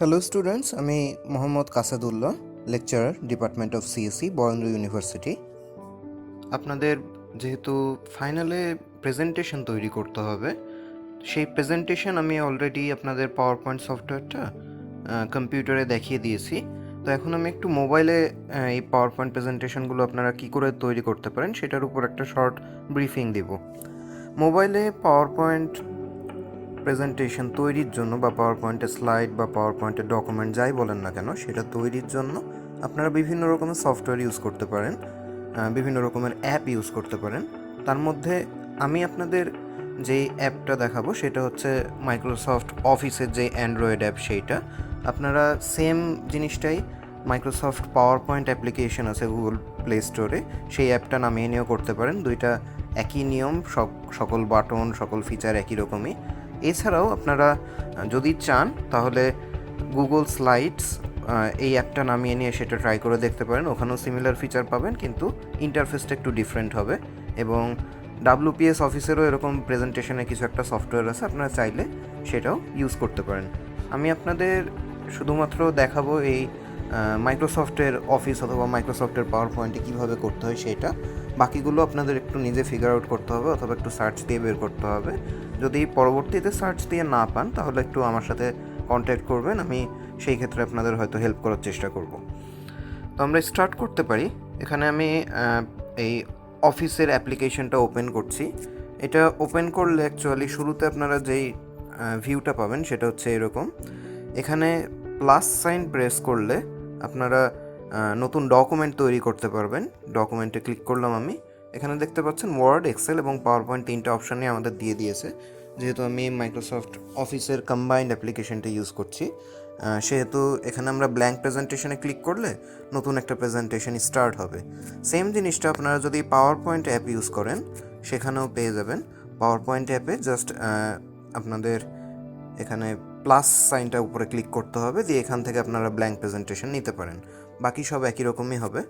Hello students, আমি Mohammad Kasadullah, lecturer, department of CSE, Varendra university. আপনাদের যেহেতু ফাইনালে প্রেজেন্টেশন তৈরি করতে হবে, সেই প্রেজেন্টেশন আমি অলরেডি আপনাদের পাওয়ার পয়েন্ট সফটওয়্যারটা কম্পিউটারে দেখিয়ে দিয়েছি। তো এখন আমি একটু মোবাইলে এই পাওয়ার পয়েন্ট প্রেজেন্টেশনগুলো আপনারা কী করে তৈরি করতে পারেন সেটার উপর একটা শর্ট ব্রিফিং দেব। মোবাইলে পাওয়ার পয়েন্ট প্রেজেন্টেশন তৈরির জন্য বা পাওয়ার পয়েন্টের স্লাইড বা পাওয়ার পয়েন্টের ডকুমেন্ট যাই বলেন না কেন, সেটা তৈরির জন্য আপনারা বিভিন্ন রকমের সফটওয়্যার ইউজ করতে পারেন, বিভিন্ন রকমের অ্যাপ ইউজ করতে পারেন। তার মধ্যে আমি আপনাদের যেই অ্যাপটা দেখাবো সেটা হচ্ছে মাইক্রোসফট অফিসের যে অ্যান্ড্রয়েড অ্যাপ, সেইটা আপনারা সেম জিনিসটাই মাইক্রোসফট পাওয়ার পয়েন্ট অ্যাপ্লিকেশন আছে গুগল প্লে স্টোরে, সেই অ্যাপটা নামিয়ে নিয়েও করতে পারেন। দুইটা একই নিয়ম, সকল বাটন, সকল ফিচার একই রকমই। এছাড়াও আপনারা যদি চান তাহলে গুগল স্লাইডস এই অ্যাপটা নামিয়ে নিয়ে সেটা ট্রাই করে দেখতে পারেন। ওখানেও সিমিলার ফিচার পাবেন, কিন্তু ইন্টারফেসটা একটু ডিফারেন্ট হবে। এবং ডাব্লিউপিএস অফিসেরও এরকম প্রেজেন্টেশনের কিছু একটা সফটওয়্যার আছে, আপনারা চাইলে সেটাও ইউজ করতে পারেন। আমি আপনাদের শুধুমাত্র দেখাবো এই মাইক্রোসফটের অফিস অথবা মাইক্রোসফটের পাওয়ার পয়েন্টে কীভাবে করতে হয় সেটা। বাকিগুলো আপনাদের একটু নিজে ফিগার আউট করতে হবে অথবা একটু সার্চ দিয়ে বের করতে হবে। যদি পরবর্তীতে সার্চ দিয়ে না পান তাহলে একটু আমার সাথে কন্ট্যাক্ট করবেন, আমি সেই ক্ষেত্রে আপনাদের হয়তো হেল্প করার চেষ্টা করব। তো আমরা স্টার্ট করতে পারি। এখানে আমি এই অফিসের অ্যাপ্লিকেশনটা ওপেন করছি। এটা ওপেন করলে অ্যাকচুয়ালি শুরুতে আপনারা যেই ভিউটা পাবেন সেটা হচ্ছে এরকম। এখানে প্লাস সাইন প্রেস করলে আপনারা নতুন ডকুমেন্ট তৈরি করতে পারবেন। ডকুমেন্টে ক্লিক করলাম আমি। এখানে দেখতে পাচ্ছেন ওয়ার্ড, এক্সেল এবং পাওয়ার পয়েন্ট তিনটা অপশানই আমাদের দিয়ে দিয়েছে। যেহেতু আমি মাইক্রোসফট অফিসের কম্বাইন্ড অ্যাপ্লিকেশনটা ইউজ করছি, সেহেতু এখানে আমরা ব্ল্যাঙ্ক প্রেজেন্টেশনে ক্লিক করলে নতুন একটা প্রেজেন্টেশন স্টার্ট হবে। সেম জিনিসটা আপনারা যদি পাওয়ার পয়েন্ট অ্যাপ ইউজ করেন সেখানেও পেয়ে যাবেন। পাওয়ার পয়েন্ট অ্যাপে জাস্ট আপনাদের এখানে প্লাস সাইনটা উপরে ক্লিক করতে হবে, দিয়ে এখান থেকে আপনারা ব্ল্যাঙ্ক প্রেজেন্টেশন নিতে পারেন। বাকি সব একই রকমই হবে।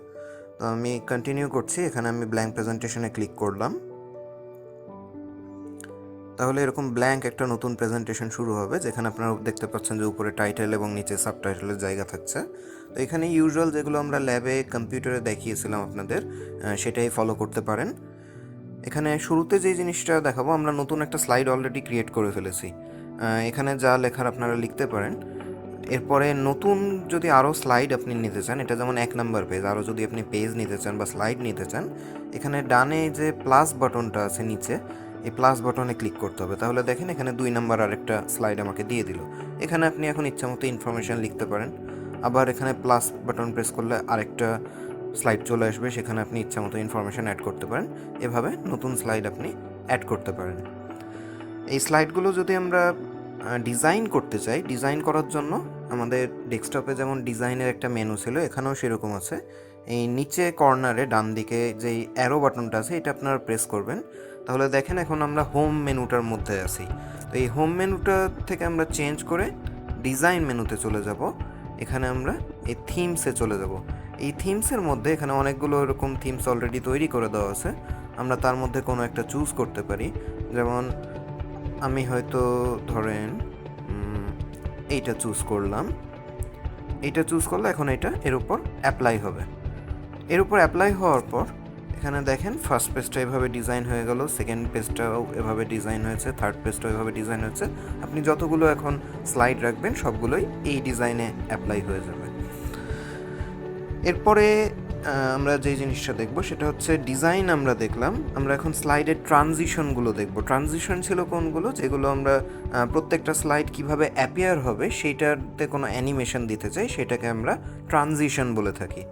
তো আমি কন্টিনিউ করছি। এখানে আমি ব্ল্যাঙ্ক প্রেজেন্টেশনে ক্লিক করলাম। তাহলে এরকম ব্ল্যাঙ্ক একটা নতুন প্রেজেন্টেশন শুরু হবে, যেখানে আপনারা দেখতে পাচ্ছেন যে উপরে টাইটেল এবং নিচে সাবটাইটেলের জায়গা থাকছে। তো এখানে ইউজুয়াল যেগুলো আমরা ল্যাবে কম্পিউটারে দেখিয়েছিলাম আপনাদের, সেটাই ফলো করতে পারেন। এখানে শুরুতে যে জিনিসটা দেখাবো, আমরা নতুন একটা স্লাইড অলরেডি ক্রিয়েট করে ফেলেছি। এখানে যা লেখার আপনারা লিখতে পারেন। এরপরে নতুন যদি আরও স্লাইড আপনি নিতে চান, এটা যেমন 1 নাম্বার পেজ, আরও যদি আপনি পেজ নিতে চান বা স্লাইড নিতে চান, এখানে ডানে যে প্লাস বাটনটা আছে নিচে, এই প্লাস বাটনে ক্লিক করতে হবে। তাহলে দেখেন এখানে 2 নাম্বার আরেকটা স্লাইড আমাকে দিয়ে দিল। এখানে আপনি এখন ইচ্ছা মতো ইনফরমেশান লিখতে পারেন। আবার এখানে প্লাস বাটন প্রেস করলে আরেকটা স্লাইড চলে আসবে, সেখানে আপনি ইচ্ছা মতো ইনফরমেশান অ্যাড করতে পারেন। এভাবে নতুন স্লাইড আপনি অ্যাড করতে পারেন। এই স্লাইডগুলো যদি আমরা ডিজাইন করতে চাই, ডিজাইন করার জন্য আমাদের ডেস্কটপে যেমন ডিজাইনের একটা মেনু ছিল, এখানেও সেরকম আছে। এই নিচে কর্নারে ডান দিকে যেই অ্যারো বাটনটা আছে, এটা আপনারা প্রেস করবেন। তাহলে দেখেন এখন আমরা হোম মেনুটার মধ্যে আছি। তো এই হোম মেনুটা থেকে আমরা চেঞ্জ করে ডিজাইন মেনুতে চলে যাব। এখানে আমরা এই থিমসে চলে যাব। এই থিমসের মধ্যে এখানে অনেকগুলো এরকম থিমস অলরেডি তৈরি করে দেওয়া আছে। আমরা তার মধ্যে কোনো একটা চুজ করতে পারি। যেমন আমি হয়তো ধরেন এইটা চুজ করলাম। এইটা চুজ করলে এখন এটা এর উপর অ্যাপ্লাই হবে। এর উপর অ্যাপ্লাই হওয়ার পর এখানে দেখেন ফার্স্ট পেজটা এভাবে ডিজাইন হয়ে গেল, সেকেন্ড পেজটাও এভাবে ডিজাইন হয়েছে, থার্ড পেজটাও এভাবে ডিজাইন হয়েছে। আপনি যতগুলো এখন স্লাইড রাখবেন সবগুলোই এই ডিজাইনে অ্যাপ্লাই হয়ে যাবে। এরপরে আমরা যে জিনিসটা দেখব সেটা হচ্ছে ডিজাইন আমরা দেখলাম। আমরা এখন স্লাইডের ট্রানজিশনগুলো দেখব। ট্রানজিশন ছিল কোনগুলো, যেগুলো আমরা প্রত্যেকটা স্লাইড কিভাবে অ্যাপিয়ার হবে সেইটাতে কোনো অ্যানিমেশন দিতে চাই, সেটাকে আমরা ট্রানজিশন বলে থাকি।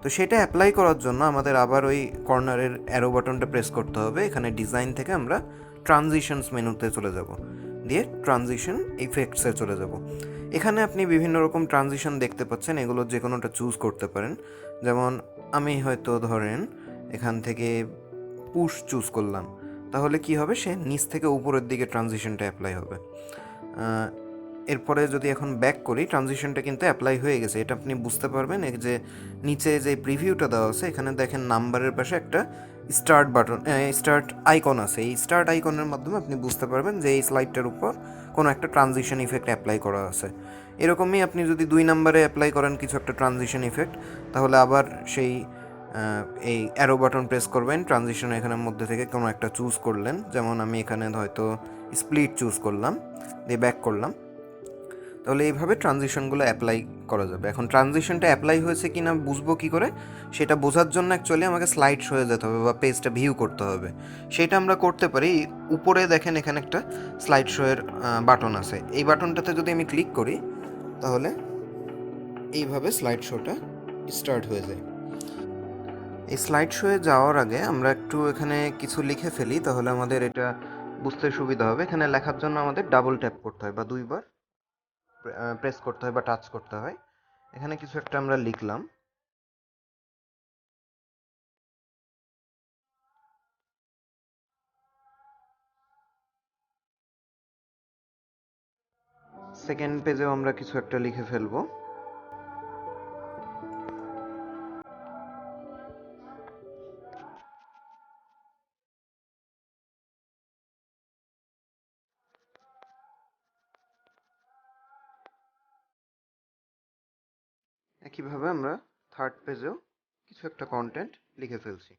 তো সেটা অ্যাপ্লাই করার জন্য আমাদের আবার ওই কর্নারের অ্যারো বাটনটা প্রেস করতে হবে। এখানে ডিজাইন থেকে আমরা ট্রানজিশনস মেনুতে চলে যাব, দিয়ে ট্রানজিশন ইফেক্টসে চলে যাব। এখানে আপনি বিভিন্ন রকম ট্রানজিশন দেখতে পাচ্ছেন, এগুলো যে কোনোটা চুজ করতে পারেন। যেমন আমি হয়তো ধরেন এখান থেকে পুশ চুজ করলাম, তাহলে কি হবে, সে নিচ থেকে উপরের দিকে ট্রানজিশনটা অ্যাপ্লাই হবে। এরপরে যদি এখন ব্যাক করি, ট্রানজিশনটা কিন্তু অ্যাপ্লাই হয়ে গেছে। এটা আপনি বুঝতে পারবেন যে নিচে যে প্রিভিউটা দেওয়া আছে, এখানে দেখেন নাম্বারের পাশে একটা স্টার্ট বাটন, স্টার্ট আইকন আছে। এই স্টার্ট আইকনের মাধ্যমে আপনি বুঝতে পারবেন যে এই স্লাইডটার উপর কোনো একটা ট্রানজিশন ইফেক্ট অ্যাপ্লাই করা আছে। এরকমই আপনি যদি 2 নাম্বারে অ্যাপ্লাই করেন কিছু একটা ট্রানজিশন ইফেক্ট, তাহলে আবার সেই এই অ্যারো বাটন প্রেস করবেন, ট্রানজিশন এখানের মধ্যে থেকে কোনো একটা চুজ করলেন, যেমন আমি এখানে হয়তো স্প্লিট চুজ করলাম, দিয়ে ব্যাক করলাম। তাহলে এইভাবে ট্রানজিশনগুলো অ্যাপ্লাই করা যাবে। এখন ট্রানজিশনটা অ্যাপ্লাই হয়েছে কি না বুঝবো কী করে, সেটা বোঝার জন্য অ্যাকচুয়ালি আমাকে স্লাইড শোয়ে যেতে হবে বা পেজটা ভিউ করতে হবে। সেটা আমরা করতে পারি। উপরে দেখেন এখানে একটা স্লাইড শোয়ের বাটন আছে। এই বাটনটাতে যদি আমি ক্লিক করি, তাহলে এইভাবে স্লাইড শোটা স্টার্ট হয়ে যায়। এই স্লাইড শোয়ে যাওয়ার আগে আমরা একটু এখানে কিছু লিখে ফেলি, তাহলে আমাদের এটা বুঝতে সুবিধা হবে। এখানে লেখার জন্য আমাদের ডাবল ট্যাপ করতে হয় বা 2 বার প্রেস করতে হয় বা টাচ করতে হয়। এখানে কিছু একটা আমরা লিখলাম। সেকেন্ড পেজেও আমরা কিছু একটা লিখে ফেলবো। একইভাবে আমরা থার্ড পেজেও কিছু একটা কন্টেন্ট লিখে ফেলছি।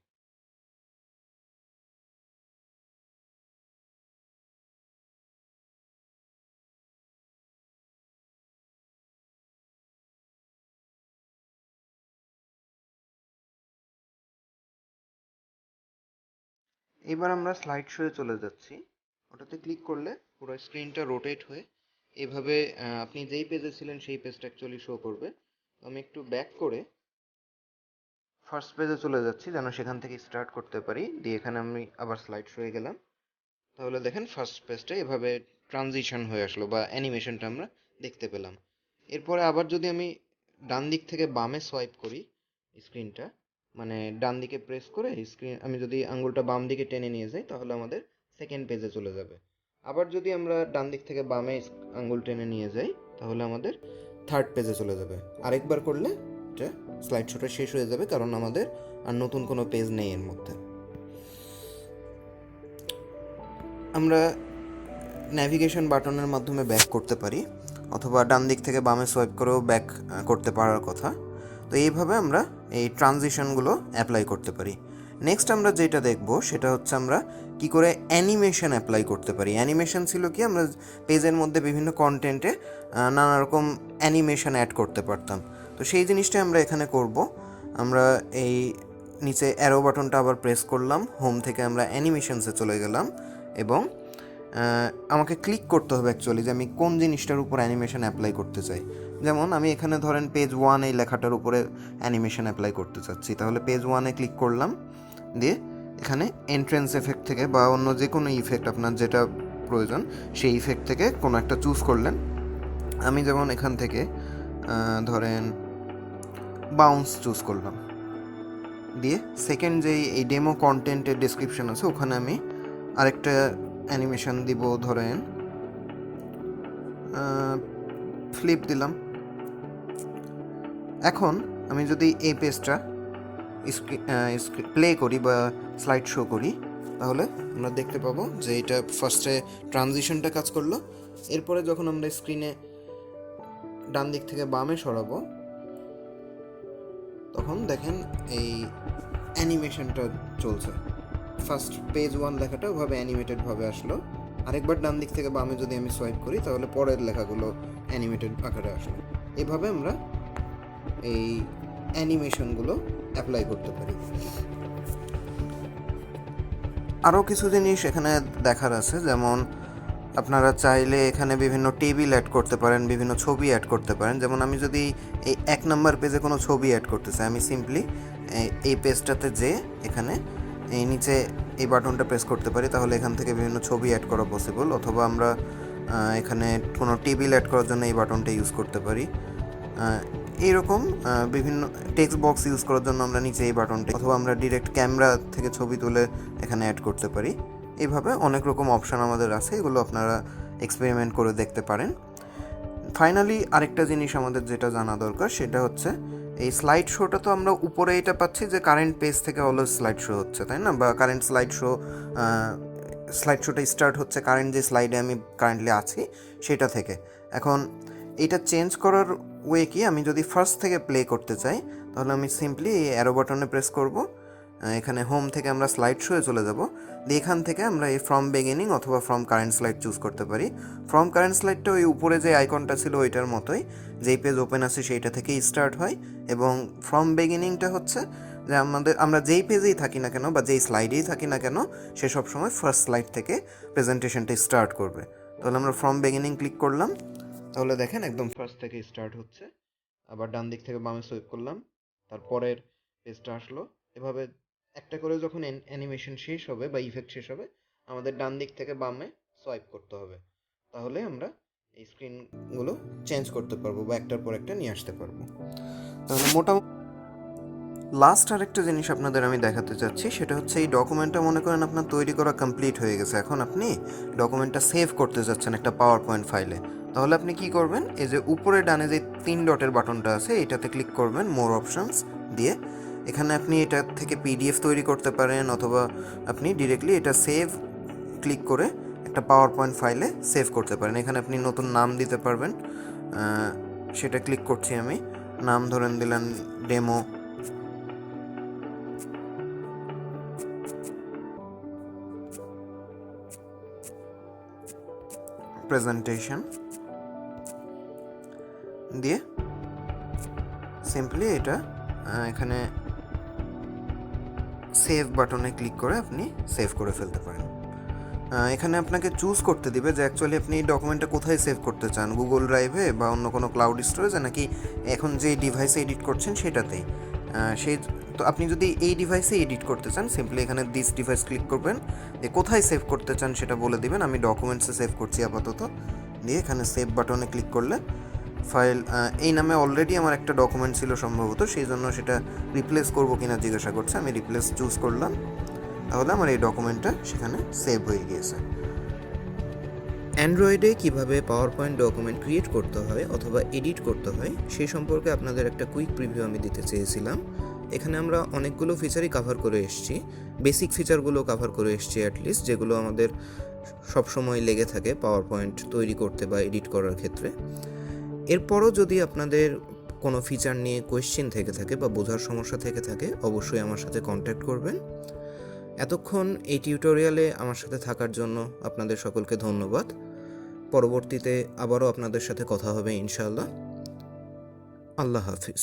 এবার আমরা স্লাইড শোয়ে চলে যাচ্ছি। ওটাতে ক্লিক করলে পুরো স্ক্রিনটা রোটেট হয়ে এভাবে আপনি যেই পেজে ছিলেন সেই পেজটা অ্যাকচুয়ালি শো করবে। তো আমি একটু ব্যাক করে ফার্স্ট পেজে চলে যাচ্ছি যেন সেখান থেকে স্টার্ট করতে পারি। দিয়ে এখানে আমি আবার স্লাইড শোয়ে গেলাম। তাহলে দেখেন ফার্স্ট পেজটা এভাবে ট্রানজিশন হয়ে আসলো বা অ্যানিমেশনটা আমরা দেখতে পেলাম। এরপরে আবার যদি আমি ডান দিক থেকে বামে সোয়াইপ করি স্ক্রিনটা, মানে ডান দিকে প্রেস করে স্ক্রিন আমি যদি আঙ্গুলটা বাম দিকে টেনে নিয়ে যাই, তাহলে আমাদের সেকেন্ড পেজে চলে যাবে। আবার যদি আমরা ডান দিক থেকে বামে আঙ্গুল টেনে নিয়ে যাই, তাহলে আমাদের থার্ড পেজে চলে যাবে। আরেকবার করলে এটা স্লাইড শোটা শেষ হয়ে যাবে, কারণ আমাদের আর নতুন কোনো পেজ নেই এর মধ্যে। আমরা ন্যাভিগেশন বাটনের মাধ্যমে ব্যাক করতে পারি, অথবা ডান দিক থেকে বামে সোয়াইপ করেও ব্যাক করতে পারার কথা। তো এইভাবে আমরা এই ট্রানজিশনগুলো অ্যাপ্লাই করতে পারি। নেক্সট আমরা যেটা দেখব সেটা হচ্ছে আমরা কি করে অ্যানিমেশন অ্যাপ্লাই করতে পারি। অ্যানিমেশন ছিল কি, আমরা পেজের মধ্যে বিভিন্ন কন্টেন্টে নানা রকম অ্যানিমেশন অ্যাড করতে পারতাম। তো সেই জিনিসটাই আমরা এখানে করব। আমরা এই নিচে অ্যারো বাটনটা আবার প্রেস করলাম, হোম থেকে আমরা অ্যানিমেশনসে চলে গেলাম এবং আমাকে ক্লিক করতে হবে অ্যাকচুয়ালি যে আমি কোন জিনিসটার উপর অ্যানিমেশন অ্যাপ্লাই করতে চাই। যেমন আমি এখানে ধরেন পেজ 1 এই লেখাটার উপরে অ্যানিমেশন অ্যাপ্লাই করতে চাচ্ছি, তাহলে পেজ 1-এ ক্লিক করলাম। দিয়ে এখানে এন্ট্রেন্স এফেক্ট থেকে বা অন্য যে কোনো ইফেক্ট আপনার যেটা প্রয়োজন সেই ইফেক্ট থেকে কোনো একটা চুজ করলেন। আমি যেমন এখান থেকে ধরেন বাউন্স চুজ করলাম। দিয়ে সেকেন্ড যেই এই ডেমো কন্টেন্টের ডেসক্রিপশন আছে, ওখানে আমি আরেকটা অ্যানিমেশন দিব, ধরেন ফ্লিপ দিলাম। এখন আমি যদি এই পেজটা প্লে করি বা স্লাইড শো করি, তাহলে আমরা দেখতে পাবো যে এটা ফার্স্টে ট্রানজিশনটা কাজ করলো। এরপরে যখন আমরা স্ক্রিনে ডান দিক থেকে বামে সরাবো, তখন দেখেন এই অ্যানিমেশনটা চলছে। ফার্স্ট পেজ 1 লেখাটা ওভাবে অ্যানিমেটেডভাবে আসলো। আরেকবার ডান দিক থেকে বামে যদি আমি সোয়াইপ করি, তাহলে পরের লেখাগুলো অ্যানিমেটেড আকারে আসলো। এভাবে আমরা এই অ্যানিমেশনগুলো অ্যাপ্লাই করতে পারি। আরও কিছু জিনিস এখানে দেখার আছে, যেমন আপনারা চাইলে এখানে বিভিন্ন টেবিল অ্যাড করতে পারেন, বিভিন্ন ছবি অ্যাড করতে পারেন। যেমন আমি যদি এই 1 নাম্বার পেজে কোনো ছবি অ্যাড করতে চাই, আমি সিম্পলি এই পেজটাতে এখানে এই নিচে এই বাটনটা প্রেস করতে পারি, তাহলে এখান থেকে বিভিন্ন ছবি অ্যাড করা পসিবল। অথবা আমরা এখানে কোনো টেবিল অ্যাড করার জন্য এই বাটনটা ইউজ করতে পারি। এইরকম বিভিন্ন টেক্সট বক্স ইউজ করার জন্য আমরা নিচে এই বাটনটা, অথবা আমরা ডিরেক্ট ক্যামেরা থেকে ছবি তুলে এখানে অ্যাড করতে পারি। এইভাবে অনেক রকম অপশান আমাদের আছে, এগুলো আপনারা এক্সপেরিমেন্ট করে দেখতে পারেন। ফাইনালি আরেকটা জিনিস আমাদের যেটা জানা দরকার সেটা হচ্ছে এই স্লাইড শোটা তো আমরা উপরে এটা পাচ্ছি যে কারেন্ট পেজ থেকে অলওয়েজ স্লাইড শো হচ্ছে, তাই না? বা কারেন্ট স্লাইড শোটা স্টার্ট হচ্ছে কারেন্ট যে স্লাইডে আমি কারেন্টলি আছি সেটা থেকে। এখন এটা চেঞ্জ করার ওয়ে কি, আমি যদি ফার্স্ট থেকে প্লে করতে চাই তাহলে আমি সিম্পলি এই অ্যারো বাটনে প্রেস করব, এখানে হোম থেকে আমরা স্লাইড শোয়ে চলে যাব, দিয়ে এখান থেকে আমরা এই ফ্রম বিগিনিং অথবা ফ্রম কারেন্ট স্লাইড চুজ করতে পারি। ফ্রম কারেন্ট স্লাইডটা ওই উপরে যে আইকনটা ছিল ওইটার মতোই, যেই পেজ ওপেন আছে সেইটা থেকেই স্টার্ট হয়, এবং ফ্রম বিগিনিংটা হচ্ছে যে আমরা যেই পেজেই থাকি না কেন বা যেই স্লাইডেই থাকি না কেন সে সবসময় ফার্স্ট স্লাইড থেকে প্রেজেন্টেশনটা স্টার্ট করবে। তাহলে আমরা ফ্রম বিগিনিং ক্লিক করলাম, তাহলে দেখেন একদম ফার্স্ট থেকে স্টার্ট হচ্ছে। আবার ডান দিক থেকে বামে সুইপ করলাম, তারপরের পেজটা আসলো। এভাবে একটা করে যখন অ্যানিমেশন শেষ হবে বা ইফেক্ট শেষ হবে আমাদের ডান দিক থেকে বামে সোয়াইপ করতে হবে, তাহলে আমরা এই স্ক্রিনগুলো চেঞ্জ করতে পারবো বা একটার পর একটা নিয়ে আসতে পারবো। তাহলে মোটামুটি লাস্ট আরেকটা জিনিস আপনাদের আমি দেখাতে চাচ্ছি, সেটা হচ্ছে এই ডকুমেন্টটা মনে করেন আপনার তৈরি করা কমপ্লিট হয়ে গেছে, এখন আপনি ডকুমেন্টটা সেভ করতে যাচ্ছেন একটা পাওয়ার পয়েন্ট ফাইলে। তাহলে আপনি কি করবেন, এই যে উপরে ডানে যে 3 ডটের বাটনটা আছে এটাতে ক্লিক করবেন, মোর অপশনস দিয়ে। এখানে আপনি এটা থেকে পিডিএফ তৈরি করতে পারেন, অথবা আপনি ডিরেক্টলি এটা সেভ ক্লিক করে একটা পাওয়ার পয়েন্ট ফাইলে সেভ করতে পারেন। এখানে আপনি নতুন নাম দিতে পারবেন, সেটা ক্লিক করছি আমি। নাম ধরেন দিলেন ডেমো, প্রেজেন্টেশন দিয়ে সিম্পলি এটা এখানে সেভ বাটনে ক্লিক করে আপনি সেভ করে ফেলতে পারেন। এখানে আপনাকে চুজ করতে দিবে যে অ্যাকচুয়ালি আপনি এই ডকুমেন্টটা কোথায় সেভ করতে চান, গুগল ড্রাইভে বা অন্য কোনো ক্লাউড স্টোরেজে, নাকি এখন যে ডিভাইসে এডিট করছেন সেটাতেই। সেই তো আপনি যদি এই ডিভাইসে এডিট করতে চান সিম্পলি এখানে দিস ডিভাইস ক্লিক করবেন, যে কোথায় সেভ করতে চান সেটা বলে দিবেন। আমি ডকুমেন্টসে সেভ করছি আপাতত, দিয়ে এখানে সেভ বাটনে ক্লিক করলে ফাইল এই নামে অলরেডি আমার একটা ডকুমেন্ট ছিল সম্ভবত, সেই জন্য সেটা রিপ্লেস করবো কিনা জিজ্ঞাসা করছে, আমি রিপ্লেস চুজ করলাম। তাহলে আমার এই ডকুমেন্টটা সেখানে সেভ হয়ে গিয়েছে। অ্যান্ড্রয়েডে কিভাবে পাওয়ার পয়েন্ট ডকুমেন্ট ক্রিয়েট করতে হয় অথবা এডিট করতে হয় সেই সম্পর্কে আপনাদের একটা কুইক প্রিভিউ আমি দিতে চেয়েছিলাম। এখানে আমরা অনেকগুলো ফিচারই কাভার করে এসেছি, বেসিক ফিচারগুলো কাভার করে এসেছি অ্যাটলিস্ট, যেগুলো আমাদের সবসময় লেগে থাকে পাওয়ার পয়েন্ট তৈরি করতে বা এডিট করার ক্ষেত্রে। এরপরও যদি আপনাদের কোনো ফিচার নিয়ে কোয়েশ্চেন থেকে থাকে বা বোঝার সমস্যা থেকে থাকে অবশ্যই আমার সাথে কন্ট্যাক্ট করবেন। এতক্ষণ এই টিউটোরিয়ালে আমার সাথে থাকার জন্য আপনাদের সকলকে ধন্যবাদ। পরবর্তীতে আবারও আপনাদের সাথে কথা হবে ইনশাআল্লাহ। আল্লাহ হাফিজ।